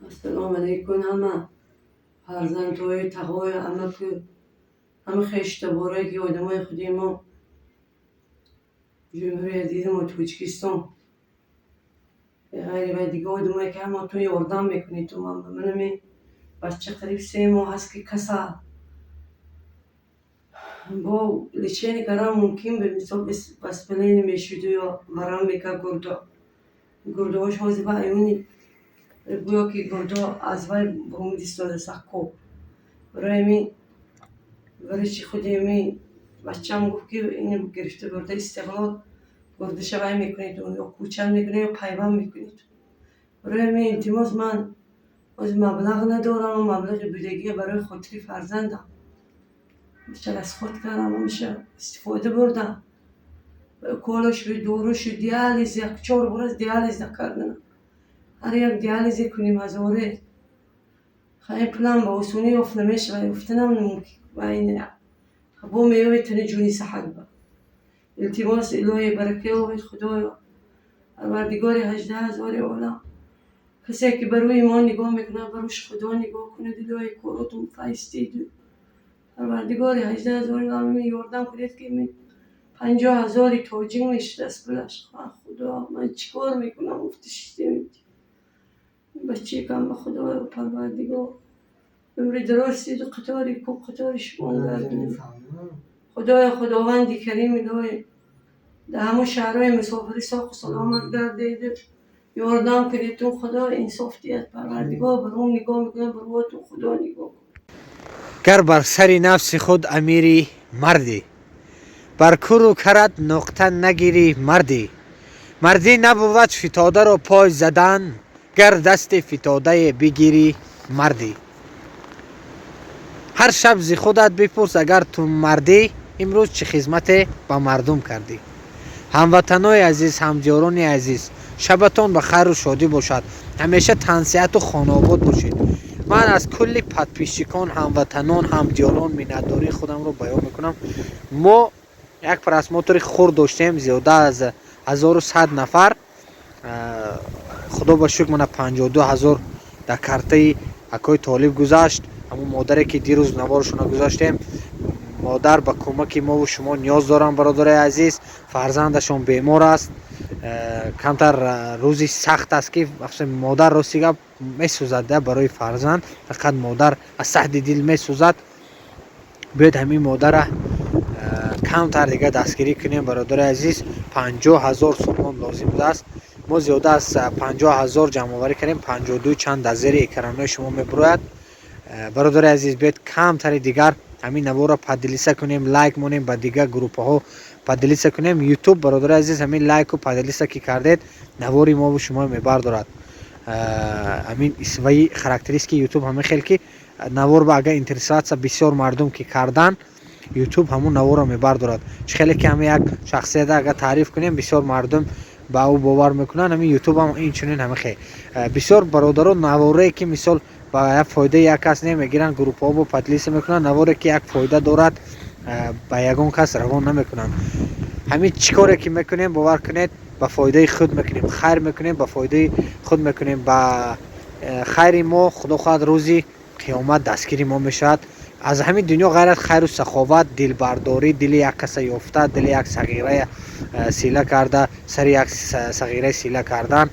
السلام علیکم همه فرزندهای تقوی همه که همه خشت باره که آدمای خودی ما جمهوری عزیز ما توجکستان غیر و دیگه آدمایی که همه تو یاردم میکنی تو منمی بچه قریب 3 ماه هست که کسا با لچینی کرام ممکن به مثال بس پلینی میشود یا ورم میکا گرده هاش هازی با ایونی گویا که گرده از وای بروم دیستاده سخکو برای می برای چی خودی می بچه هم گفت که اینو گرفته برده استقلال گرده شوی میکنید یا کوچن میکنید یا پیوند میکنید برای می التماس من از مبلغ ندارم و مبلغ بودگی برای خاطری فرزندم میشه از خود کردم و میشه استفاده بردم کالش به دوروش دیالیز 4 بار از دیالیز نکردن هر یک دیالیز کنیم هزاره خیلی پلان با اصولی افت نمیشه و افتنم نموکی و این با میوه تنی جونی صحت با التماس الهی برکه و خدایا پروردگار 18,000 عالم کسی که بروی ما نگاه میکنه بروش خدا نگاه کنه دلای کاراتون فایستید پروردگار 18,000 عالم یاردم کنید که می 50,000 توجیه میشه دست بلش خدا من چیکار میکنم افتش دیمید بچه کم به خدا پروردگار عمر دراز دید و قطاری کو قطاری شما گردونید خداوندی کریم الهی در همه شهرهای مسافری ساق و سلامت گردید یاردم کنیتون خدا انصاف دید پروردگار برام نگاه میکنه برواتون خدا نگاه گر بر سر نفس خود امیری مردی بر کرو کرد نقطه نگیری مردی مردی نبود فتاده را پای زدن گر دست فتاده بگیری مردی هر شب ز خودت بپرس اگر تو مردی امروز چه خدمت به مردم کردی هموطنای عزیز همجاران عزیز شبتان بخیر و شادی باشد همیشه تنصیحت و خانواد باشید من از کل پدپیشکان هموطنان همجاران میnnتداری خودم رو بیان میکنم ما یک پرسماتر خورد داشتیم زیاده از 1100 نفر خدا با شکر من 52,000 در کارته اکای طالب گذاشت همون مادری که دیروز نوارشون گذاشتیم مادر با کمک ما و شما نیاز دارم برادر عزیز فرزندشون بیمار است کمتر روزی سخت است که مادر راستیگه میسوزد برای فرزند فقط مادر از سخت دل میسوزد باید همین مادر کمتر دیگه دستگیری کنیم برادر عزیز 50,000 سوم لازم است ما زیاده از 50,000 جمع آوری کردیم 52 چند از زیر اکرامای شما میبروید برادر عزیز بیاید کمتر دیگر همین نوار را پدلیسه کنیم لایک مونیم با دیگر گروپ ها پدلیسه کنیم یوتیوب برادر عزیز همین لایک و پدلیسه که کردید نواری ما و شما میبردارد همین اسوی خاراکتریستیک یوتیوب همین خیلی که نوار با اگه انترسات بسیار مردم که کردن یوتیوب همون نوار را میبردارد خیلی که همین یک شخصیت اگه تعریف کنیم بسیار مردم با او باور میکنن همین یوتیوب هم این چنین همه خیلی بسیار برادران نواره که مثال با یک فایده یک کس نمیگیرن گروپ ها با پدلیس میکنن نواره که یک فایده دارد با یگان کس روان نمیکنن همین چیکاره که میکنیم باور کنید با فایده خود میکنیم خیر میکنیم با فایده خود میکنیم با خیر ما خدا خواهد روزی قیامت دستگیری ما میشد از همین دنیا غیرت خیر و سخاوت دل برداری دل یک کس یافته دل یک صغیره سیله کرده سر یک صغیره سیله کردن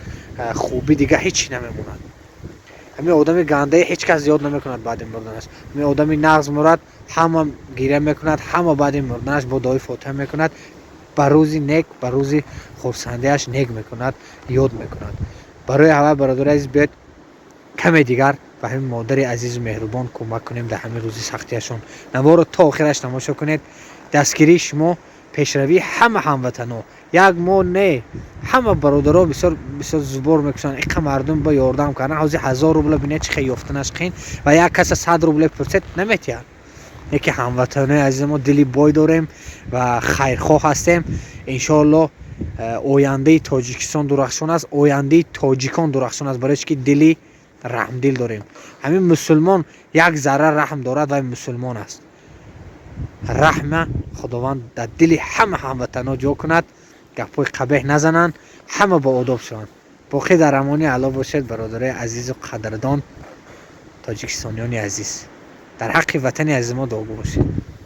خوبی دیگه هیچ نمیموند همین آدمی گنده هیچ کس زیاد نمیکند بعد مردنش همین آدمی نغز مرد همه گیره میکند همه بعد مردنش با دعای فاتحه میکند بر روزی نیک بر روزی خورسندیش نیک میکند یاد میکند برای همه برادر عزیز بیاید کمی دیگر و همین مادر عزیز مهربان کمک کنیم در همین روزی سختیشون نوار تا آخرش تماشا کنید دستگیری شما پیشروی همه هموطنا یک ما نه همه برادرها بسیار بسیار زبر میکشن این مردم با یاردم کردن حاضر 1000 روبل بینه چه خیلی یافتنش خین و یک کس 100 روبل پرسید نمیتیان یکی هموطنای عزیز ما دلی بای داریم و خیرخواه هستیم انشالله آینده تاجیکستان درخشان است آینده تاجیکان درخشان است برای که دلی رحم دل داریم همین مسلمان یک ذره رحم دارد و این مسلمان است رحم خداوند در دل همه هموطنا جا کند گپای قبیح نزنند همه با آداب شوند باقی در امان الله باشد برادرای عزیز و قدردان تاجیکستانیان عزیز. در حق وطن عزیز ما دعا باشید.